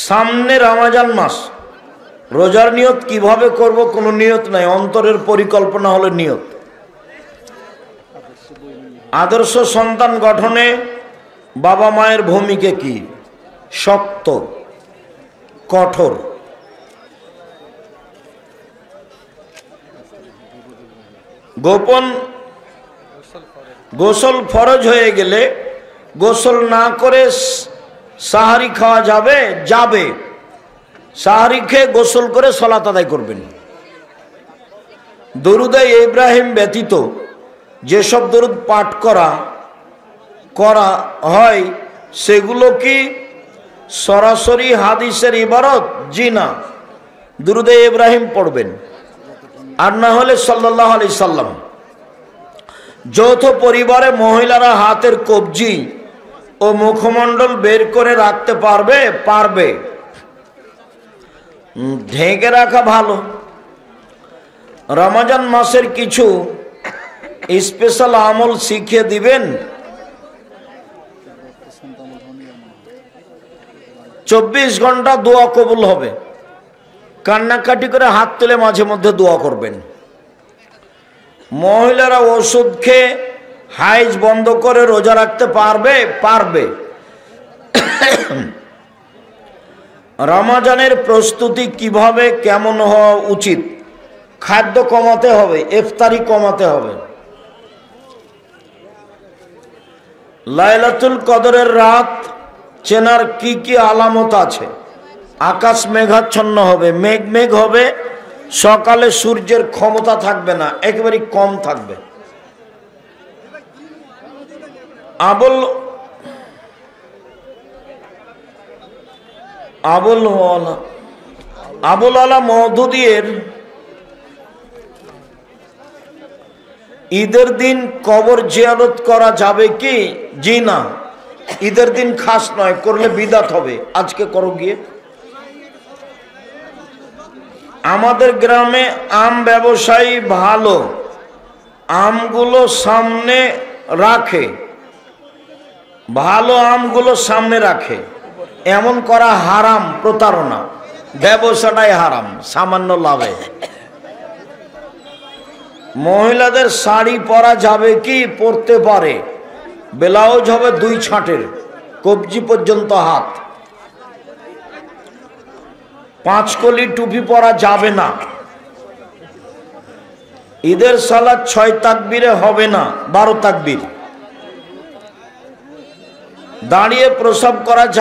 সামনে রমজান মাস, রোজার নিয়ত কিভাবে করব কোনো নিয়ত নাই, অন্তরের পরিকল্পনা হলো নিয়ত। আদর্শ সন্তান গঠনে বাবা মায়ের ভূমিকা কি? শক্ত, কঠোর। গোসল ফরজ হয়ে গেলে গোসল না করে সাহারি খাওয়া যাবে? যাবে। সাহারি খেয়ে গোসল করে সালাত আদায় করবেন। দরুদে ইব্রাহিম ব্যতীত যেসব দরুদ পাঠ করা হয় সেগুলো কি সরাসরি হাদিসের ইবারত? জি না। দরুদে ইব্রাহিম পড়বেন, আর না হলে সাল্লাল্লাহু আলাইহি সাল্লাম। যৌথ পরিবারে মহিলারা হাতের কবজি ও মুখমণ্ডল বের করে রাখতে পারবে। ঢেকে রাখা ভালো। রমজান মাসের কিছু স্পেশাল আমল শিখিয়ে দিবেন। 24 ঘন্টা দোয়া কবুল হবে। কান্নাকাটি করে হাত তুলে মাঝে মধ্যে দোয়া করবেন। মহিলারা ওষুধ খেয়ে হাইজ বন্ধ করে রোজা রাখতে পারবে। রমজানের প্রস্তুতি কিভাবে কেমন হওয়া উচিত? খাদ্য কমাতে হবে, ইফতারি কমাতে হবে। লাইলাতুল কদরের রাত চেনার কি কি আলামত আছে? আকাশ মেঘাচ্ছন্ন হবে, মেঘ হবে, সকালে সূর্যের ক্ষমতা থাকবে না, একেবারে কম থাকবে। আবুল আলা মওদুদীর ঈদের দিন কবর জিয়ারত করা যাবে কি? জি না। ঈদের দিন খাস নয়, করলে বিদাত হবে। আজকে করো গিয়ে। আমাদের গ্রামে আম ব্যবসায়ী ভালো, আমগুলো সামনে রাখে, ভালো আমগুলো সামনে রাখে। এমন করা হারাম, প্রতারণা। ব্যবসাটাই হারাম, সামান্য লাভে। মহিলাদের শাড়ি পরা যাবে কি? পরতে পারে। ব্লাউজ হবে 2 ছাঁটের, কবজি পর্যন্ত হাত। 5 কলি টুপি পরা যাবে না। ঈদের সালাত 6 তাকবীরে হবে না, 12 তাকবীর। দাঁড়িয়ে প্রসাব করা